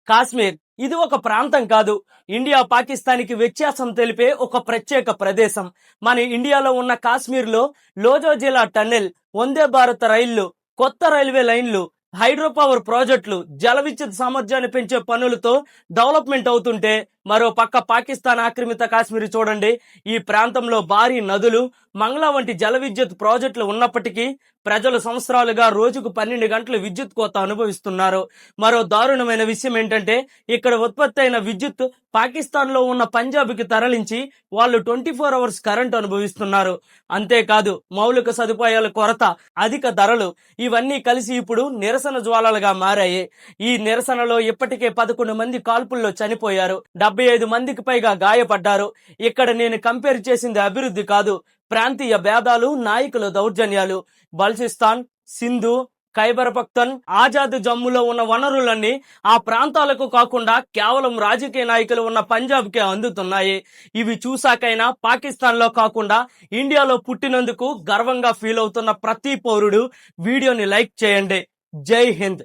కాశ్మీర్ ఇది ఒక ప్రాంతం కాదు, ఇండియా పాకిస్తాన్కి వ్యత్యాసం తెలిపే ఒక ప్రత్యేక ప్రదేశం. మన ఇండియాలో ఉన్న కాశ్మీర్లో లోజోజిలా టన్నెల్, వందే భారత్ రైళ్లు, కొత్త రైల్వే లైన్లు, హైడ్రో పవర్ ప్రాజెక్టులు, జల విద్యుత్ సామర్థ్యాన్ని పెంచే పనులతో డెవలప్మెంట్ అవుతుంటే, మరో పక్క పాకిస్తాన్ ఆక్రమిత కాశ్మీర్ చూడండి. ఈ ప్రాంతంలో భారీ నదులు, మంగ్లా వంటి జల విద్యుత్ ప్రాజెక్టులు ఉన్నప్పటికీ ప్రజలు సంవత్సరాలుగా రోజుకు 12 గంటలు విద్యుత్ కోత అనుభవిస్తున్నారు. మరో దారుణమైన విషయం ఏంటంటే, ఇక్కడ ఉత్పత్తి అయిన విద్యుత్ పాకిస్తాన్ లో ఉన్న పంజాబ్ కి తరలించి వాళ్ళు 24 అవర్స్ కరెంట్ అనుభవిస్తున్నారు. అంతేకాదు మౌలిక సదుపాయాల కొరత, అధిక ధరలు ఇవన్నీ కలిసి ఇప్పుడు నిరసన జ్వాలలుగా మారాయి. ఈ నిరసనలో ఇప్పటికే 11 మంది కాల్పుల్లో చనిపోయారు, 75 మందికి పైగా గాయపడ్డారు. ఇక్కడ నేను కంపేర్ చేసింది అభివృద్ధి కాదు, ప్రాంతీయ భేదాలు, నాయకుల దౌర్జన్యాలు. బల్చిస్తాన్, సింధు, ఖైబర్ పఖ్తన్, ఆజాద్ జమ్ములో ఉన్న వనరులన్నీ ఆ ప్రాంతాలకు కాకుండా కేవలం రాజకీయ నాయకులు ఉన్న పంజాబ్ కే అందుతున్నాయి. ఇవి చూసాకైనా పాకిస్తాన్ లో కాకుండా ఇండియాలో పుట్టినందుకు గర్వంగా ఫీల్ అవుతున్న ప్రతి పౌరుడు వీడియోని లైక్ చేయండి. జై హింద్.